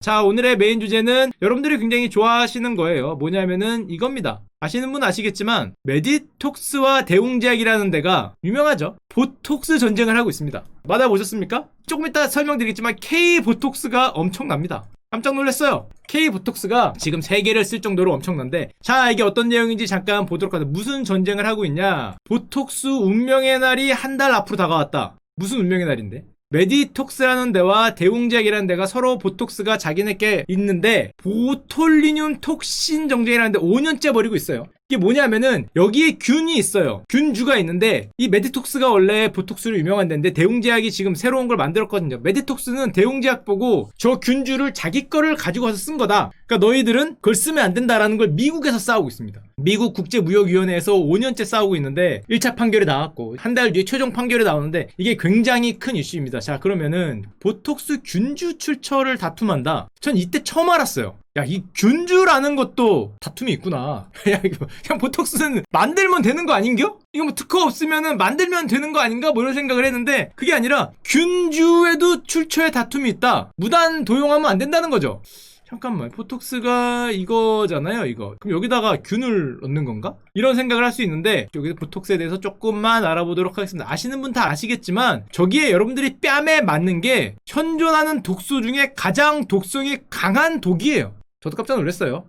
자, 오늘의 메인 주제는 여러분들이 굉장히 좋아하시는 거예요. 뭐냐면은 이겁니다. 아시는 분 아시겠지만 메디톡스와 대웅제약이라는 데가 유명하죠. 보톡스 전쟁을 하고 있습니다. 맞아보셨습니까? 조금 이따 설명드리겠지만 K보톡스가 엄청납니다. 깜짝 놀랐어요. K보톡스가 지금 3개를 쓸 정도로 엄청난데, 자, 이게 어떤 내용인지 잠깐 보도록 하자. 무슨 전쟁을 하고 있냐. 보톡스 운명의 날이 한 달 앞으로 다가왔다. 무슨 운명의 날인데? 메디톡스라는 데와 대웅제약이라는 데가 서로 보톡스가 자기네께 있는데 보톨리늄 톡신 정쟁이라는 데 5년째 벌이고 있어요. 이게 뭐냐면은 여기에 균이 있어요. 균주가 있는데 이 메디톡스가 원래 보톡스로 유명한 데인데 대웅제약이 지금 새로운 걸 만들었거든요. 메디톡스는 대웅제약 보고 저 균주를 자기 거를 가지고 와서 쓴 거다. 그러니까 너희들은 그걸 쓰면 안 된다라는 걸 미국에서 싸우고 있습니다. 미국 국제무역위원회에서 5년째 싸우고 있는데 1차 판결이 나왔고 한 달 뒤에 최종 판결이 나오는데 이게 굉장히 큰 이슈입니다. 자, 그러면은 보톡스 균주 출처를 다툼한다. 전 이때 처음 알았어요. 야, 이 균주라는 것도 다툼이 있구나. 야, 이거 그냥 보톡스는 만들면 되는 거 아닌겨? 이거 뭐 특허 없으면은 만들면 되는 거 아닌가? 뭐 이런 생각을 했는데 그게 아니라 균주에도 출처에 다툼이 있다. 무단 도용하면 안 된다는 거죠. 잠깐만, 보톡스가 이거잖아요, 이거. 그럼 여기다가 균을 넣는 건가? 이런 생각을 할 수 있는데 여기서 보톡스에 대해서 조금만 알아보도록 하겠습니다. 아시는 분 다 아시겠지만 저기에 여러분들이 뺨에 맞는 게 현존하는 독소 중에 가장 독성이 강한 독이에요. 저도 깜짝 놀랐어요.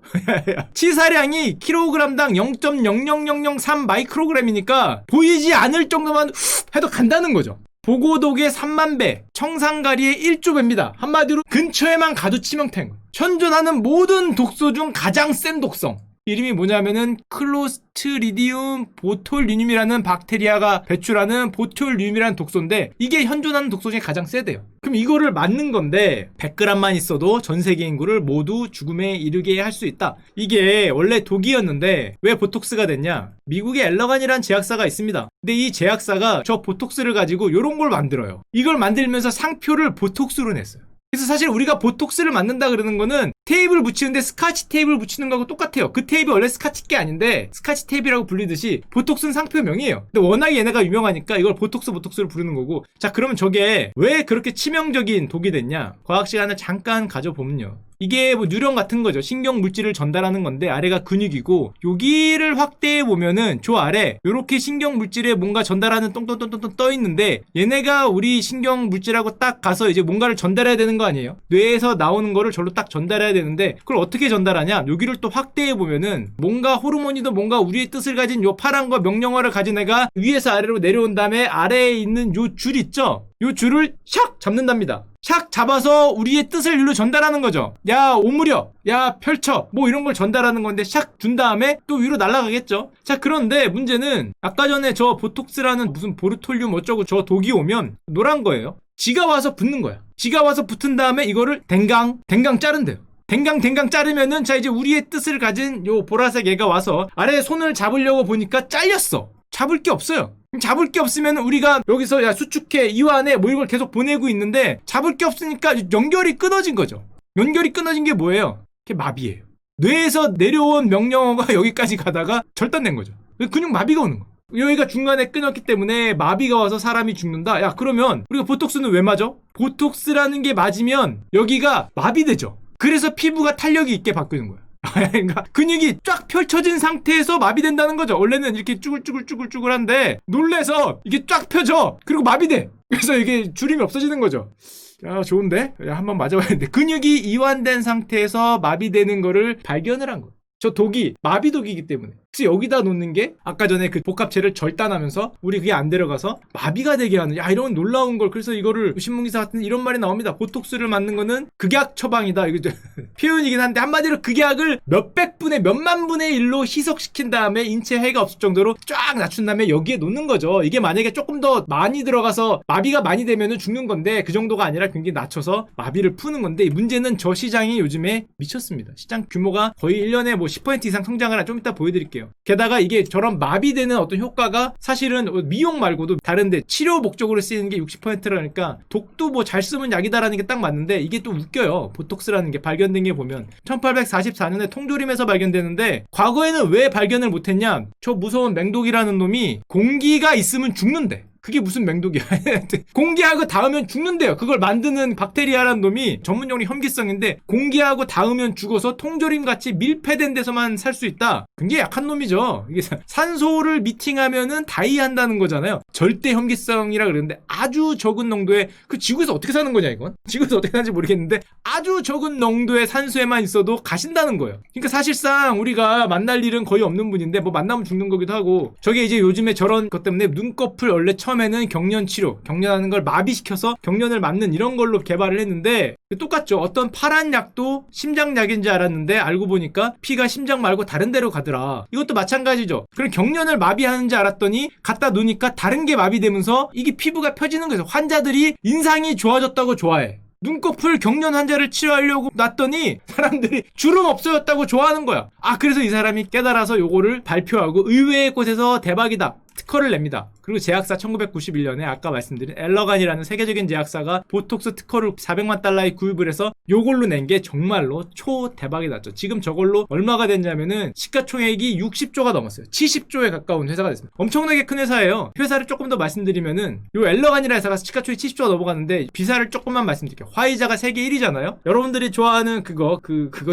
치사량이 킬로그램당 0.00003 마이크로그램이니까 보이지 않을 정도만 해도 간다는 거죠. 보고독의 3만 배, 청산가리의 1조 배입니다. 한마디로 근처에만 가도 치명타인 거예요. 현존하는 모든 독소 중 가장 센 독성. 이름이 뭐냐면은 클로스트리디움 보톨리늄이라는 박테리아가 배출하는 보톨리늄이라는 독소인데 이게 현존하는 독소 중에 가장 세대요. 그럼 이거를 맞는 건데 100g만 있어도 전 세계 인구를 모두 죽음에 이르게 할 수 있다. 이게 원래 독이었는데 왜 보톡스가 됐냐? 미국의 엘러간이라는 제약사가 있습니다. 근데 이 제약사가 저 보톡스를 가지고 이런 걸 만들어요. 이걸 만들면서 상표를 보톡스로 냈어요. 그래서 사실 우리가 보톡스를 만든다 그러는 거는 테이프를 붙이는데 스카치 테이프를 붙이는 거하고 똑같아요. 그 테이프 원래 스카치 게 아닌데 스카치 테이프라고 불리듯이 보톡스는 상표명이에요. 근데 워낙에 얘네가 유명하니까 이걸 보톡스로 부르는 거고. 자, 그러면 저게 왜 그렇게 치명적인 독이 됐냐? 과학 시간을 잠깐 가져보면요. 이게 뭐 뉴런 같은 거죠. 신경 물질을 전달하는 건데 아래가 근육이고 여기를 확대해 보면은 저 아래 요렇게 신경 물질에 뭔가 전달하는 똥똥똥똥 떠 있는데 얘네가 우리 신경 물질하고 딱 가서 이제 뭔가를 전달해야 되는 거 아니에요? 뇌에서 나오는 거를 절로 딱 전달해야 되는데 그걸 어떻게 전달하냐? 여기를 또 확대해 보면은 뭔가 호르몬이든 뭔가 우리의 뜻을 가진 요 파란 거 명령어를 가진 애가 위에서 아래로 내려온 다음에 아래에 있는 요 줄 있죠? 요 줄을 샥 잡는답니다. 샥 잡아서 우리의 뜻을 일로 전달하는 거죠. 야, 오므려, 야, 펼쳐, 뭐 이런 걸 전달하는 건데 샥 준 다음에 또 위로 날아가겠죠. 자, 그런데 문제는 아까 전에 저 보톡스라는 무슨 보르톨륨 어쩌고 저 독이 오면 노란 거예요. 지가 와서 붙는 거야. 지가 와서 붙은 다음에 이거를 댕강 자른대요. 댕강 자르면은 자, 이제 우리의 뜻을 가진 요 보라색 애가 와서 아래에 손을 잡으려고 보니까 잘렸어. 잡을 게 없어요. 잡을 게 없으면 우리가 여기서 야 수축해 이완해 뭐 이걸 계속 보내고 있는데 잡을 게 없으니까 연결이 끊어진 거죠. 연결이 끊어진 게 뭐예요? 그게 마비예요. 뇌에서 내려온 명령어가 여기까지 가다가 절단된 거죠. 근육 마비가 오는 거예요. 여기가 중간에 끊었기 때문에 마비가 와서 사람이 죽는다. 야, 그러면 우리가 보톡스는 왜 맞아? 보톡스라는 게 맞으면 여기가 마비되죠. 그래서 피부가 탄력이 있게 바뀌는 거예요. 그러니까 근육이 쫙 펼쳐진 상태에서 마비된다는 거죠. 원래는 이렇게 쭈글쭈글한데 놀래서 이게 쫙 펴져. 그리고 마비돼. 그래서 이게 주름이 없어지는 거죠. 야, 좋은데? 야, 한번 맞아봐야겠는데. 근육이 이완된 상태에서 마비되는 거를 발견을 한 거예요. 저 독이 마비독이기 때문에. 그래서 여기다 놓는 게 아까 전에 그 복합체를 절단하면서 우리 그게 안 들어가서 마비가 되게 하는, 야, 이런 놀라운 걸. 그래서 이거를 신문기사 같은 이런 말이 나옵니다. 보톡스를 맞는 거는 극약 처방이다. 이거 표현이긴 한데 한마디로 극약을 몇백 분의 몇만 분의 1로 희석시킨 다음에 인체 해가 없을 정도로 쫙 낮춘 다음에 여기에 놓는 거죠. 이게 만약에 조금 더 많이 들어가서 마비가 많이 되면은 죽는 건데 그 정도가 아니라 굉장히 낮춰서 마비를 푸는 건데 문제는 저 시장이 요즘에 미쳤습니다. 시장 규모가 거의 1년에 뭐 10% 이상 성장을 좀 이따 보여드릴게요. 게다가 이게 저런 마비되는 어떤 효과가 사실은 미용 말고도 다른데 치료 목적으로 쓰이는 게 60%라니까 독도 뭐 잘 쓰면 약이다라는 게 딱 맞는데 이게 또 웃겨요. 보톡스라는 게 발견된 게 보면 1844년에 통조림에서 발견되는데 과거에는 왜 발견을 못했냐? 저 무서운 맹독이라는 놈이 공기가 있으면 죽는데 그게 무슨 맹독이야. 공기하고 닿으면 죽는데요. 그걸 만드는 박테리아라는 놈이 전문용어로 혐기성인데 공기하고 닿으면 죽어서 통조림같이 밀폐된 데서만 살 수 있다. 굉장히 약한 놈이죠. 이게 산소를 미팅하면은 다이한다는 거잖아요. 절대 혐기성이라 그러는데 아주 적은 농도의 그 지구에서 어떻게 사는 거냐 이건? 지구에서 어떻게 사는지 모르겠는데 아주 적은 농도의 산소에만 있어도 가신다는 거예요. 그러니까 사실상 우리가 만날 일은 거의 없는 분인데 뭐 만나면 죽는 거기도 하고 저게 이제 요즘에 저런 것 때문에 눈꺼풀 원래 처음에는 경련 치료, 경련하는 걸 마비시켜서 경련을 막는 이런 걸로 개발을 했는데 똑같죠. 어떤 파란 약도 심장약인 줄 알았는데 알고 보니까 피가 심장 말고 다른 데로 가더라. 이것도 마찬가지죠. 그럼 경련을 마비하는 줄 알았더니 갖다 놓으니까 다른 게 마비되면서 이게 피부가 펴지는 거죠. 환자들이 인상이 좋아졌다고 좋아해. 눈꺼풀 경련 환자를 치료하려고 놨더니 사람들이 주름 없어졌다고 좋아하는 거야. 아, 그래서 이 사람이 깨달아서 요거를 발표하고 의외의 곳에서 대박이다 특허를 냅니다. 그리고 제약사 1991년에 아까 말씀드린 엘러간이라는 세계적인 제약사가 보톡스 특허를 400만 달러에 구입을 해서 요걸로 낸 게 정말로 초대박이 났죠. 지금 저걸로 얼마가 됐냐면은 시가총액이 60조가 넘었어요. 70조에 가까운 회사가 됐습니다. 엄청나게 큰 회사예요. 회사를 조금 더 말씀드리면은 요 엘러간이라는 회사가 시가총액 70조가 넘어갔는데 비사를 조금만 말씀드릴게요. 화이자가 세계 1위잖아요. 여러분들이 좋아하는 그거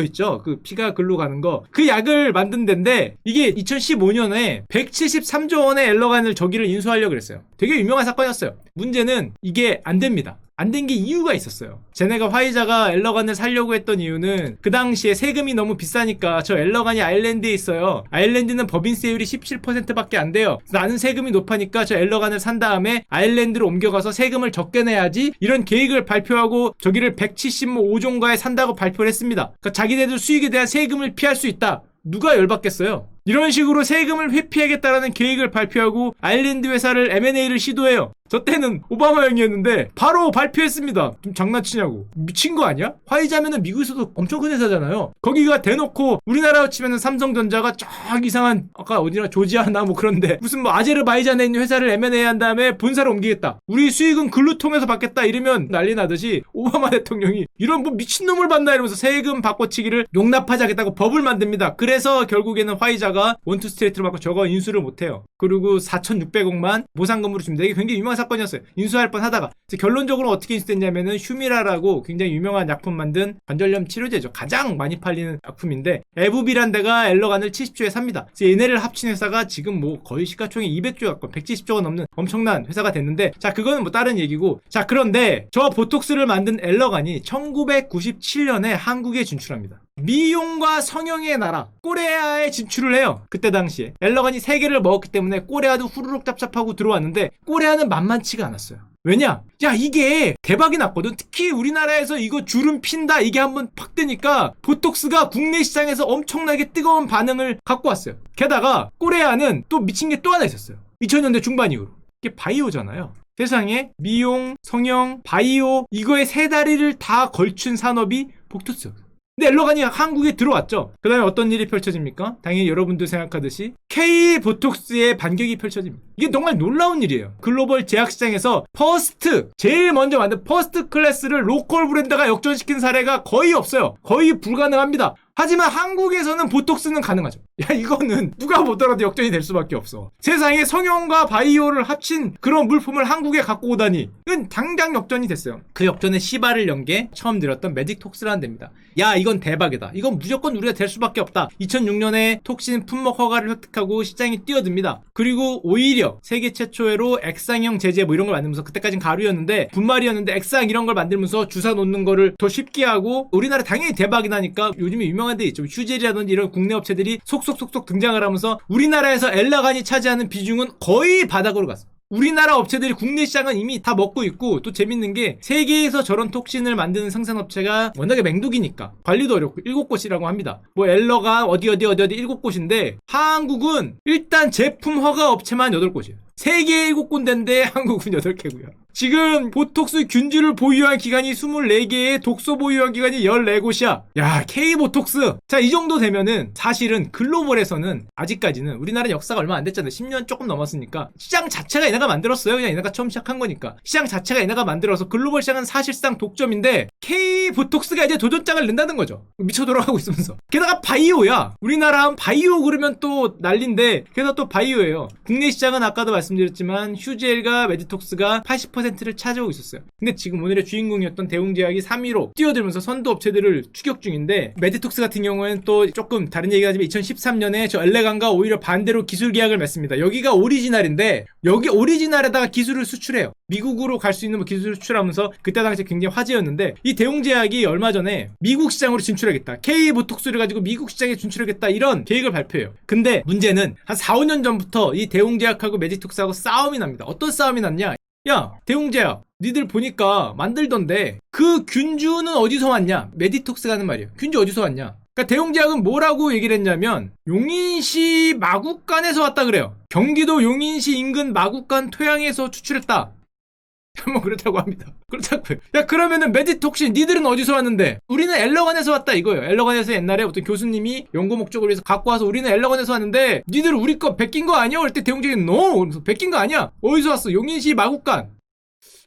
있죠. 그 피가 글로 가는 거. 그 약을 만든 데인데 이게 2015년에 173조 원의 엘러간을 저기를 인수하려고 그랬어요. 되게 유명한 사건이었어요. 문제는 이게 안 됩니다. 안 된 게 이유가 있었어요. 쟤네가 화이자가 엘러간을 사려고 했던 이유는 그 당시에 세금이 너무 비싸니까 저 엘러간이 아일랜드에 있어요. 아일랜드는 법인세율이 17%밖에 안 돼요. 나는 세금이 높으니까 저 엘러간을 산 다음에 아일랜드로 옮겨가서 세금을 적게 내야지 이런 계획을 발표하고 저기를 175종가에 산다고 발표를 했습니다. 그러니까 자기네들 수익에 대한 세금을 피할 수 있다. 누가 열받겠어요? 이런 식으로 세금을 회피하겠다라는 계획을 발표하고 아일랜드 회사를 M&A를 시도해요. 저 때는 오바마 형이었는데 바로 발표했습니다. 좀 장난치냐고. 미친 거 아니야? 화이자면은 미국에서도 엄청 큰 회사잖아요. 거기가 대놓고 우리나라로 치면은 삼성전자가 쫙 이상한 아까 어디나 조지아나 뭐 그런데 무슨 뭐 아제르바이잔에 있는 회사를 M&A 한 다음에 본사를 옮기겠다. 우리 수익은 글로 통해서 받겠다 이러면 난리 나듯이 오바마 대통령이 이런 뭐 미친놈을 받나 이러면서 세금 바꿔치기를 용납하지 않겠다고 법을 만듭니다. 그래서 결국에는 화이자가 원투 스트레이트로 받고 저거 인수를 못해요. 그리고 4,600억만 보상금으로 줍니다. 이게 굉장히 유명한 사건이었어요. 인수할 뻔 하다가 결론적으로 어떻게 인수됐냐면은 휴미라라고 굉장히 유명한 약품 만든 관절염 치료제죠. 가장 많이 팔리는 약품인데 에브비란 데가 엘러간을 70조에 삽니다. 그래서 얘네를 합친 회사가 지금 뭐 거의 시가총액 200조 가까운 170조가 넘는 엄청난 회사가 됐는데 자 그거는 뭐 다른 얘기고 자 그런데 저 보톡스를 만든 엘러간이 1997년에 한국에 진출합니다. 미용과 성형의 나라 코레아에 진출을 해요. 그때 당시에 엘러간이 3개를 먹었기 때문에 코레아도 후루룩 짭짭하고 들어왔는데 코레아는 만만치가 않았어요. 왜냐? 야 이게 대박이 났거든. 특히 우리나라에서 이거 주름 핀다 이게 한번 팍 뜨니까 보톡스가 국내 시장에서 엄청나게 뜨거운 반응을 갖고 왔어요. 게다가 코레아는 또 미친 게 또 하나 있었어요. 2000년대 중반 이후로 이게 바이오잖아요. 세상에 미용, 성형, 바이오 이거의 세 다리를 다 걸친 산업이 보톡스. 근데 엘러간이 한국에 들어왔죠. 그 다음에 어떤 일이 펼쳐집니까? 당연히 여러분들 생각하듯이 K-보톡스의 반격이 펼쳐집니다. 이게 정말 놀라운 일이에요. 글로벌 제약시장에서 제일 먼저 만든 퍼스트 클래스를 로컬 브랜드가 역전시킨 사례가 거의 없어요. 거의 불가능합니다. 하지만 한국에서는 보톡스는 가능하죠. 야 이거는 누가 보더라도 역전이 될 수밖에 없어. 세상에 성형과 바이오를 합친 그런 물품을 한국에 갖고 오다니 이건 당장 역전이 됐어요. 그 역전의 시발을 연 게 처음 들었던 매직톡스라는 데입니다. 야 이건 대박이다. 이건 무조건 우리가 될 수밖에 없다. 2006년에 톡신 품목 허가를 획득하고 시장에 뛰어듭니다. 그리고 오히려 세계 최초로 액상형 제제 뭐 이런 걸 만들면서 그때까진 가루였는데 분말이었는데 액상 이런 걸 만들면서 주사 놓는 거를 더 쉽게 하고 우리나라 당연히 대박이 나니까 요즘에 유명한 데 있죠. 휴젤이라든지 이런 국내 업체들이 속속속속 등장을 하면서 우리나라에서 엘러간이 차지하는 비중은 거의 바닥으로 갔어. 우리나라 업체들이 국내 시장은 이미 다 먹고 있고 또 재밌는 게 세계에서 저런 톡신을 만드는 생산업체가 워낙에 맹독이니까 관리도 어렵고 7곳이라고 합니다. 뭐 엘러가 어디 7곳인데 한국은 일단 제품 허가 업체만 8곳이에요. 세계 7군데인데 한국은 8개고요. 지금 보톡스 균주를 보유한 기관이 24개에 독소 보유한 기관이 14곳이야. 야 K-보톡스. 자 이 정도 되면은 사실은 글로벌에서는 아직까지는 우리나라 역사가 얼마 안 됐잖아요. 10년 조금 넘었으니까 시장 자체가 얘네가 만들었어요. 그냥 얘네가 처음 시작한 거니까 시장 자체가 얘네가 만들어서 글로벌 시장은 사실상 독점인데 K-보톡스가 이제 도전장을 낸다는 거죠. 미쳐 돌아가고 있으면서. 게다가 바이오야. 우리나라 바이오 그러면 또 난린데 게다가 또 바이오예요. 국내 시장은 아까도 말씀드렸죠. 말씀드렸지만 휴지엘과 메디톡스가 80%를 차지하고 있었어요. 근데 지금 오늘의 주인공이었던 대웅제약이 3위로 뛰어들면서 선도 업체들을 추격 중인데, 메디톡스 같은 경우에는 또 조금 다른 얘기가 하지만 2013년에 저 엘레간과 오히려 반대로 기술 계약을 맺습니다. 여기가 오리지널인데 여기 오리지널에다가 기술을 수출해요. 미국으로 갈 수 있는 기술을 수출하면서 그때 당시 굉장히 화제였는데, 이 대웅제약이 얼마 전에 미국 시장으로 진출하겠다, K보톡스를 가지고 미국 시장에 진출하겠다, 이런 계획을 발표해요. 근데 문제는 한 4, 5년 전부터 이 대웅제약하고 메디톡스하고 싸움이 납니다. 어떤 싸움이 났냐? 야, 대웅제약, 니들 보니까 만들던데 그 균주는 어디서 왔냐? 메디톡스가 하는 말이에요. 균주 어디서 왔냐? 그러니까 대웅제약은 뭐라고 얘기를 했냐면 용인시 마국간에서 왔다 그래요. 경기도 용인시 인근 마국간 토양에서 추출했다. 뭐 그렇다고 합니다. 그렇다고요. 야, 그러면은 메디톡신 니들은 어디서 왔는데? 우리는 엘러간에서 왔다 이거예요. 엘러간에서 옛날에 어떤 교수님이 연구 목적을 위해서 갖고 와서 우리는 엘러간에서 왔는데 니들 우리 거 베낀 거 아니야? 그럴 때 대웅제약이 NO! 베낀 거 아니야? 어디서 왔어? 용인시 마국간.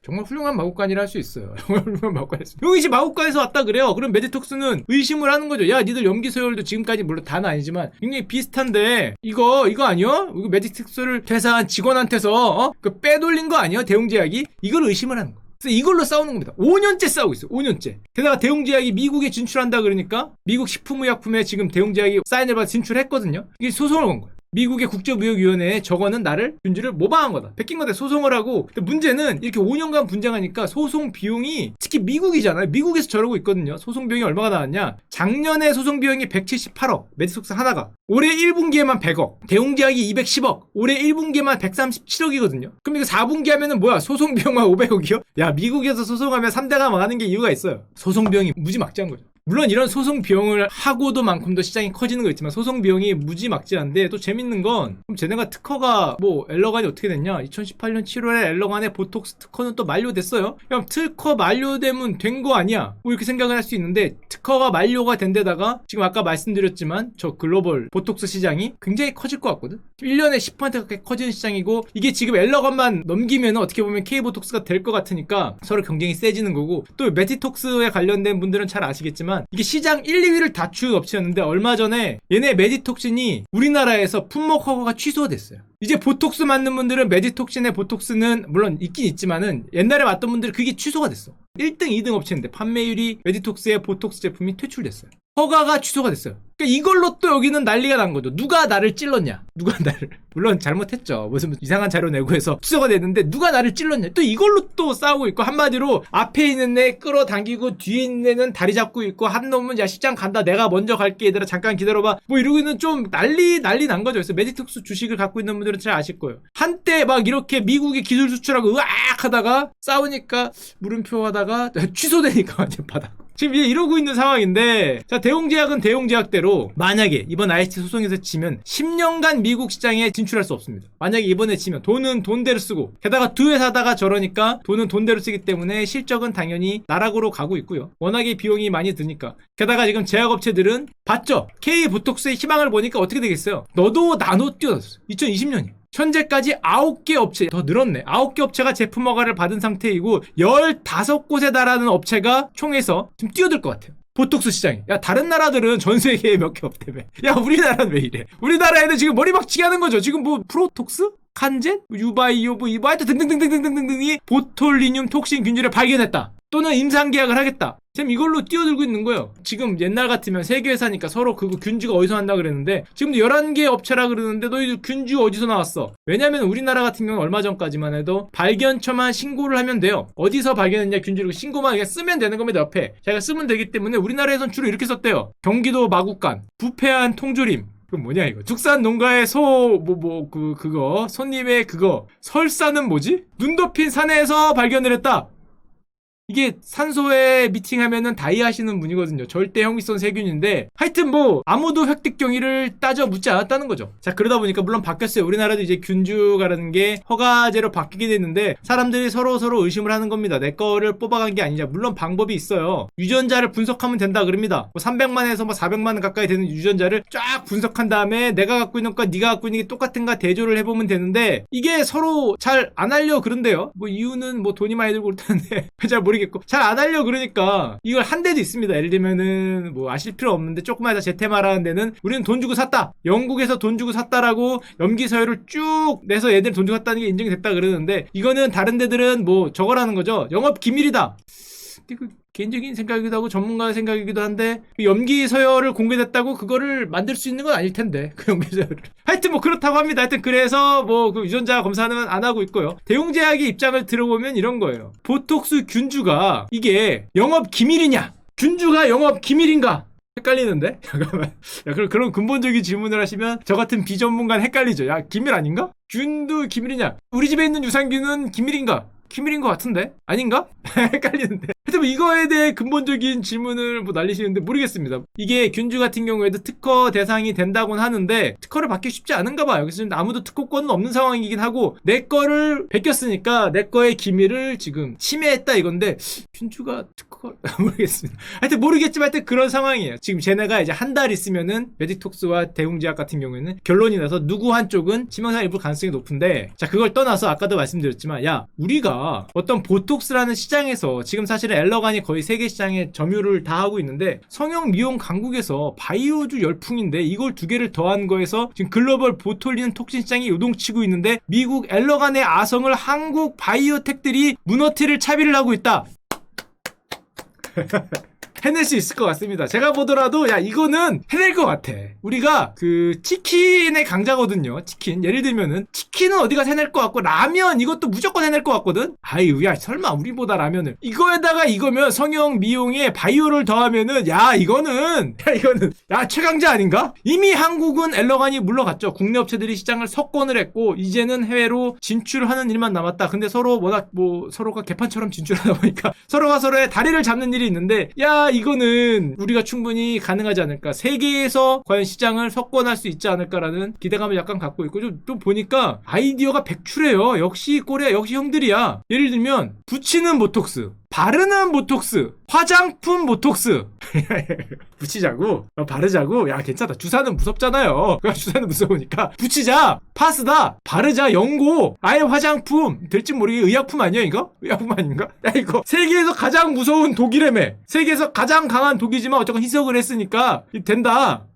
정말 훌륭한 마국간이라 할 수 있어요. 정말 훌륭한 마국간이었어요. 용인시 마국간에서 왔다 그래요. 그럼 메디톡스는 의심을 하는 거죠. 야, 니들 염기소열도 지금까지 물론 다는 아니지만 굉장히 비슷한데 이거 아니야? 이거 메디톡스를 퇴사한 직원한테서 그 빼돌린 거 아니야? 대웅제약이? 이걸 의심을 하는 거예요. 그래서 이걸로 싸우는 겁니다. 5년째 싸우고 있어요. 5년째. 게다가 대웅제약이 미국에 진출한다 그러니까 미국 식품의약품에 지금 대웅제약이 사인을 받아 진출했거든요. 이게 소송을 건 거예요. 미국의 국제무역위원회에 저거는 나를 균주를 모방한 거다, 베낀 거다, 소송을 하고. 근데 문제는 이렇게 5년간 분쟁하니까 소송 비용이, 특히 미국이잖아요. 미국에서 저러고 있거든요. 소송 비용이 얼마가 나왔냐? 작년에 소송 비용이 178억, 메디톡스 하나가. 올해 1분기에만 100억, 대웅제약이 210억, 올해 1분기에만 137억이거든요. 그럼 이거 4분기 하면은 뭐야? 소송 비용만 500억이요? 야, 미국에서 소송하면 3대가 망하는 게 이유가 있어요. 소송 비용이 무지막지한 거죠. 물론 이런 소송 비용을 하고도 만큼 더 시장이 커지는 거 있지만 소송 비용이 무지막지한데, 또 재밌는 건 그럼 쟤네가 특허가 뭐 엘러간이 어떻게 됐냐? 2018년 7월에 엘러간의 보톡스 특허는 또 만료됐어요. 그럼 특허 만료되면 된 거 아니야? 뭐 이렇게 생각을 할 수 있는데, 특허가 만료가 된 데다가 지금 아까 말씀드렸지만 저 글로벌 보톡스 시장이 굉장히 커질 것 같거든? 1년에 10% 가까이 커지는 시장이고, 이게 지금 엘러간만 넘기면 어떻게 보면 K보톡스가 될 것 같으니까 서로 경쟁이 세지는 거고, 또 메디톡스에 관련된 분들은 잘 아시겠지만 이게 시장 1, 2위를 다투는 업체였는데 얼마 전에 얘네 메디톡신이 우리나라에서 품목 허가가 취소됐어요. 이제 보톡스 맞는 분들은 메디톡신의 보톡스는 물론 있긴 있지만은 옛날에 맞던 분들은 그게 취소가 됐어. 1등, 2등 업체인데 판매율이 메디톡스의 보톡스 제품이 퇴출됐어요. 허가가 취소가 됐어요. 그러니까 이걸로 또 여기는 난리가 난 거죠. 누가 나를 찔렀냐? 누가 나를. 물론 잘못했죠. 무슨 이상한 자료 내고 해서 취소가 됐는데 누가 나를 찔렀냐? 또 이걸로 또 싸우고 있고, 한마디로 앞에 있는 애 끌어당기고 뒤에 있는 애는 다리 잡고 있고, 한 놈은 야 시장 간다, 내가 먼저 갈게, 얘들아 잠깐 기다려봐, 뭐 이러고 있는, 좀 난리 난 거죠. 그래서 메디톡스 주식을 갖고 있는 분들은 잘 아실 거예요. 한때 막 이렇게 미국에 기술 수출하고 으악 하다가 싸우니까 물음표 하다가 취소되니까 완전 바닥. 지금 이러고 있는 상황인데, 자, 대웅제약은 대웅제약대로 만약에 이번 IST 소송에서 지면 10년간 미국 시장에 진출할 수 없습니다. 만약에 이번에 지면 돈은 돈대로 쓰고, 게다가 두 회사다가 저러니까 돈은 돈대로 쓰기 때문에 실적은 당연히 나락으로 가고 있고요. 워낙에 비용이 많이 드니까. 게다가 지금 제약업체들은 봤죠? K보톡스의 희망을 보니까 어떻게 되겠어요? 너도 나노 뛰어났어. 2020년이에요. 현재까지 9개 업체, 더 늘었네. 9개 업체가 제품 허가를 받은 상태이고 15곳에 달하는 업체가 총해서 지금 뛰어들 것 같아요. 보톡스 시장에. 야, 다른 나라들은 전 세계에 몇 개 없다며. 야, 우리나라는 왜 이래? 우리나라에는 지금 머리 박치기 하는 거죠. 지금 뭐 프로톡스? 칸젠? 유바이오? 뭐 하여튼 등등등등등등등이 보톨리늄 톡신 균주를 발견했다. 또는 임상계약을 하겠다. 지금 이걸로 뛰어들고 있는 거예요. 지금 옛날 같으면 세계 회사니까 서로 그거 균주가 어디서 난다 그랬는데, 지금도 11개 업체라 그러는데 너희들 균주 어디서 나왔어? 왜냐면 우리나라 같은 경우는 얼마 전까지만 해도 발견처만 신고를 하면 돼요. 어디서 발견했냐 균주를 신고만 그냥 쓰면 되는 겁니다. 옆에 자기가 쓰면 되기 때문에 우리나라에선 주로 이렇게 썼대요. 경기도 마국간, 부패한 통조림, 그건 뭐냐 이거, 축산 농가의 그거 손님의 그거, 설사는 뭐지? 눈 덮인 산에서 발견을 했다. 이게 산소에 미팅하면은 다이 하시는 분이거든요. 절대 형이성 세균인데, 하여튼 뭐 아무도 획득 경위를 따져 묻지 않았다는 거죠. 자, 그러다 보니까 물론 바뀌었어요. 우리나라도 이제 균주가라는 게 허가제로 바뀌게 됐는데, 사람들이 서로 의심을 하는 겁니다. 내 거를 뽑아간 게 아니냐. 물론 방법이 있어요. 유전자를 분석하면 된다 그럽니다. 뭐 300만에서 뭐 400만 가까이 되는 유전자를 쫙 분석한 다음에 내가 갖고 있는 것과 네가 갖고 있는 게 똑같은가 대조를 해보면 되는데, 이게 서로 잘 안 알려 그런데요. 뭐 이유는 뭐 돈이 많이 들고 그렇다는데 잘 모르겠어요. 모르겠고 잘 안 하려 그러니까 이걸 한 데도 있습니다. 예를 들면은 뭐 아실 필요 없는데 조그마한 제테마라는 데는 우리는 돈 주고 샀다. 영국에서 돈 주고 샀다라고 염기 서열을 쭉 내서 얘들 돈 주고 샀다는 게 인정이 됐다 그러는데 이거는 다른 데들은 뭐 저거라는 거죠. 영업 기밀이다. 그 개인적인 생각이기도 하고 전문가의 생각이기도 한데 그 염기 서열을 공개됐다고 그거를 만들 수 있는 건 아닐 텐데 그 염기 서열을 하여튼 뭐 그렇다고 합니다. 하여튼 그래서 뭐 그 유전자 검사는 안 하고 있고요. 대웅제약의 입장을 들어보면 이런 거예요. 보톡스 균주가 이게 영업 기밀이냐 균주가 영업 기밀인가 헷갈리는데? 잠깐만. 야, 그런 근본적인 질문을 하시면 저 같은 비전문가는 헷갈리죠. 야, 기밀 아닌가? 균도 기밀이냐? 우리 집에 있는 유산균은 기밀인가? 기밀인 것 같은데? 아닌가? 헷갈리는데. 하여튼 뭐 이거에 대해 근본적인 질문을 뭐 날리시는데 모르겠습니다. 이게 균주 같은 경우에도 특허 대상이 된다고는 하는데 특허를 받기 쉽지 않은가 봐요. 그래서 아무도 특허권은 없는 상황이긴 하고 내 거를 베꼈으니까 내 거의 기밀을 지금 침해했다 이건데 균주가 특허 모르겠습니다. 하여튼 모르겠지만 하여튼 그런 상황이에요. 지금 쟤네가 이제 한 달 있으면은 메디톡스와 대웅제약 같은 경우에는 결론이 나서 누구 한쪽은 치명상 일부 가능성이 높은데 자 그걸 떠나서 아까도 말씀드렸지만 야 우리가 어떤 보톡스라는 시장에서 지금 사실은 엘러간이 거의 세계 시장에 점유를 다 하고 있는데 성형 미용 강국에서 바이오주 열풍인데 이걸 두 개를 더한 거에서 지금 글로벌 보톨리는 톡신 시장이 요동치고 있는데 미국 엘러간의 아성을 한국 바이오텍들이 무너뜨릴 차비를 하고 있다. 해낼 수 있을 것 같습니다. 제가 보더라도 야 이거는 해낼 것 같아. 우리가 그 치킨의 강자거든요. 치킨 예를 들면은 치킨은 어디 가서 해낼 것 같고 라면 이것도 무조건 해낼 것 같거든. 아유 야 설마 우리보다 라면을 이거에다가 이거면 성형 미용에 바이오를 더하면은 야 이거는 최강자 아닌가? 이미 한국은 엘러간이 물러갔죠. 국내 업체들이 시장을 석권을 했고 이제는 해외로 진출하는 일만 남았다. 근데 서로 워낙 뭐 서로가 개판처럼 진출하다 보니까 서로가 서로의 다리를 잡는 일이 있는데 야 이거는 우리가 충분히 가능하지 않을까. 세계에서 과연 시장을 석권할 수 있지 않을까라는 기대감을 약간 갖고 있고 좀 보니까 아이디어가 백출해요. 역시 꼬리야 역시 형들이야. 예를 들면 붙이는 보톡스 바르는 보톡스 화장품 보톡스 붙이자고 바르자고 야 괜찮다. 주사는 무섭잖아요. 주사는 무서우니까 붙이자 파스다 바르자 연고 아예 화장품 될지 모르게 의약품 아니야 이거? 의약품 아닌가? 야 이거 세계에서 가장 무서운 독이라며. 세계에서 가장 강한 독이지만 어쨌건 희석을 했으니까 된다.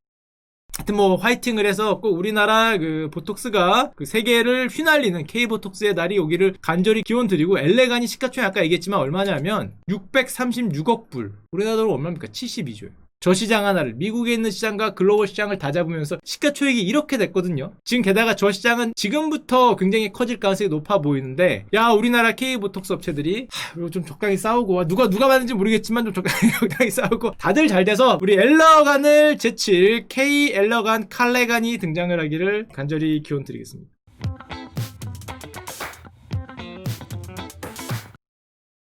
하여튼 뭐 화이팅을 해서 꼭 우리나라 그 보톡스가 그 세계를 휘날리는 K보톡스의 날이 오기를 간절히 기원드리고 엘레간이 시가총액 아까 얘기했지만 얼마냐면 636억 불 우리나라 돈으로 얼마입니까? 72조예요. 저 시장 하나를 미국에 있는 시장과 글로벌 시장을 다 잡으면서 시가총액이 이렇게 됐거든요. 지금 게다가 저 시장은 지금부터 굉장히 커질 가능성이 높아 보이는데 야 우리나라 K보톡스 업체들이 이거 좀 적당히 싸우고 누가 받는지 모르겠지만 좀 적당히 싸우고 다들 잘 돼서 우리 엘러간을 제칠 K 엘러간 칼레간이 등장을 하기를 간절히 기원드리겠습니다.